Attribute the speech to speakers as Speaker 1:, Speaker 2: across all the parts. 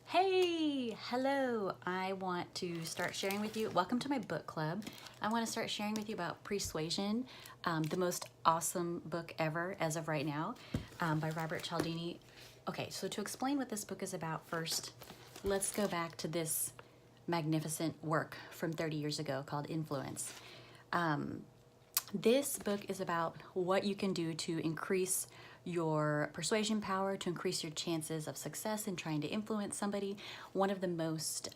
Speaker 1: Hey, hello. I want to start sharing with you. Welcome to my book club. I want to start sharing with you about Pre-Suasion, the most awesome book ever as of right now, by Robert Cialdini. Okay, so to explain what this book is about first, let's go back to this magnificent work from 30 years ago called Influence. This book is about what you can do to increase your persuasion power, to increase your chances of success in trying to influence somebody. One of the most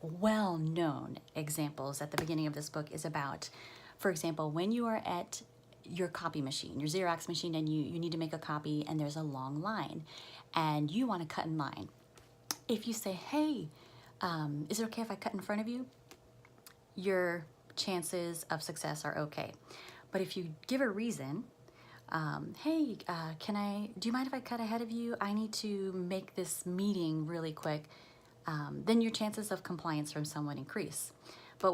Speaker 1: well-known examples at the beginning of this book is about, for example, when you are at your copy machine, your Xerox machine, and you need to make a copy and there's a long line and you want to cut in line. If you say, hey, is it okay if I cut in front of you? Your chances of success are okay. But if you give a reason, hey, do you mind if I cut ahead of you? I need to make this meeting really quick. Then your chances of compliance from someone increase. But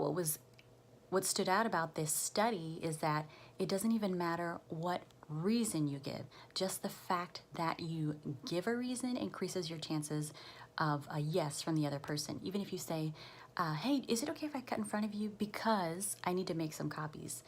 Speaker 1: what stood out about this study is that it doesn't even matter what reason you give. Just the fact that you give a reason increases your chances of a yes from the other person. Even if you say, hey, is it okay if I cut in front of you because I need to make some copies?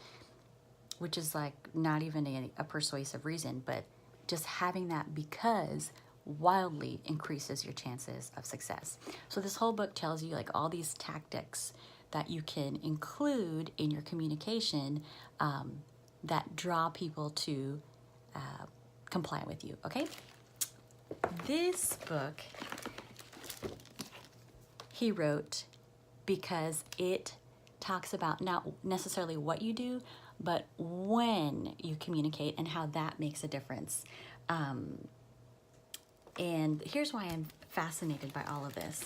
Speaker 1: Which is like not even a persuasive reason, but just having that because wildly increases your chances of success. So this whole book tells you like all these tactics that you can include in your communication that draw people to comply with you, okay? This book he wrote because it talks about not necessarily what you do, but when you communicate and how that makes a difference. And here's why I'm fascinated by all of this,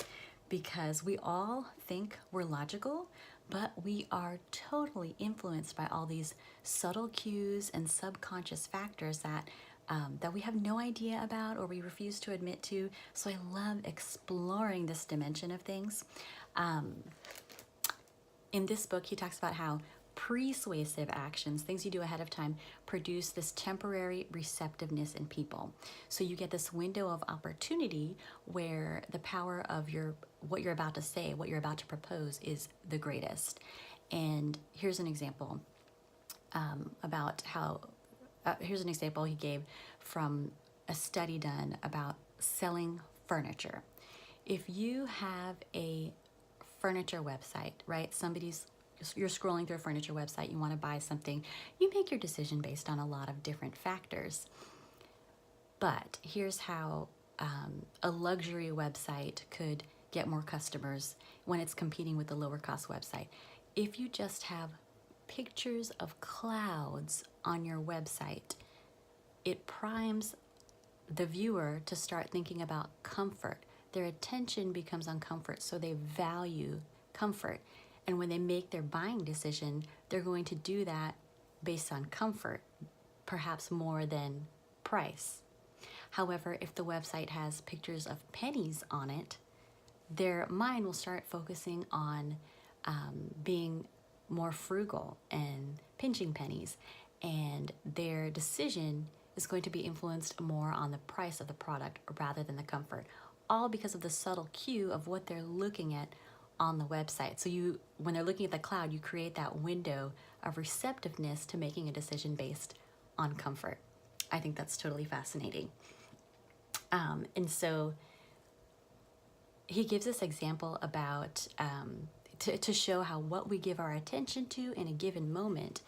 Speaker 1: because we all think we're logical, but we are totally influenced by all these subtle cues and subconscious factors that we have no idea about or we refuse to admit to. So I love exploring this dimension of things. In this book, he talks about how persuasive actions, things you do ahead of time, produce this temporary receptiveness in people. So you get this window of opportunity where the power of what you're about to say, what you're about to propose is the greatest. And here's an example about how, here's an example he gave from a study done about selling furniture. If you have a furniture website, right? You're scrolling through a furniture website, you want to buy something, you make your decision based on a lot of different factors. But here's how a luxury website could get more customers when it's competing with the lower cost website. If you just have pictures of clouds on your website, it primes the viewer to start thinking about comfort. Their attention becomes on comfort, so they value comfort. And when they make their buying decision, they're going to do that based on comfort, perhaps more than price. However, if the website has pictures of pennies on it, their mind will start focusing on being more frugal and pinching pennies, and their decision is going to be influenced more on the price of the product rather than the comfort, all because of the subtle cue of what they're looking at on the website. So when they're looking at the cloud, you create that window of receptiveness to making a decision based on comfort. I think that's totally fascinating. And so he gives this example about to show how what we give our attention to in a given moment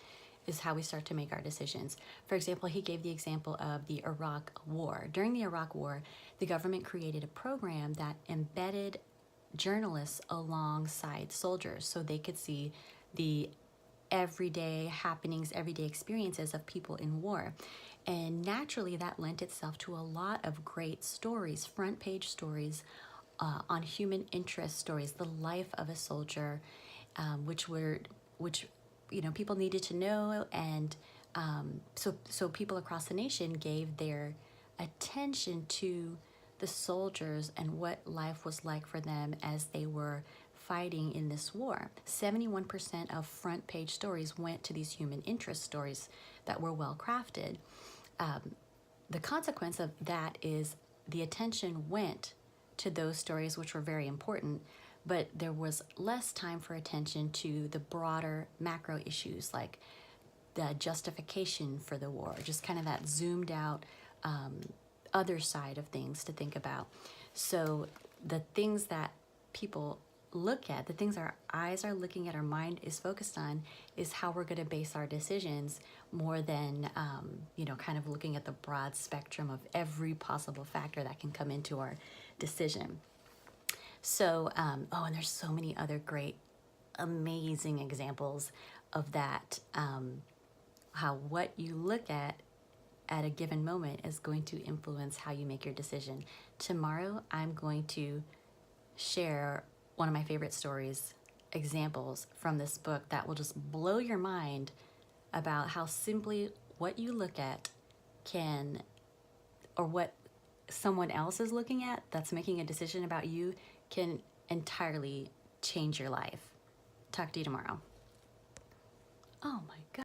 Speaker 1: is how we start to make our decisions. For example, he gave the example of the Iraq War. During the Iraq War, the government created a program that embedded journalists alongside soldiers so they could see the everyday happenings, everyday experiences of people in war. And naturally, that lent itself to a lot of great stories, front page stories on human interest stories, the life of a soldier, which people needed to know, and so people across the nation gave their attention to the soldiers and what life was like for them as they were fighting in this war. 71% of front page stories went to these human interest stories that were well crafted. The consequence of that is the attention went to those stories, which were very important, but there was less time for attention to the broader macro issues like the justification for the war, just kind of that zoomed out other side of things to think about. So the things that people look at, the things our eyes are looking at, our mind is focused on, is how we're going to base our decisions more than, kind of looking at the broad spectrum of every possible factor that can come into our decision. So, and there's so many other great, amazing examples of that, how what you look at a given moment is going to influence how you make your decision. Tomorrow, I'm going to share one of my favorite stories, examples from this book that will just blow your mind about how simply what you look at can, or what someone else is looking at that's making a decision about you, can entirely change your life. Talk to you tomorrow. Oh my God.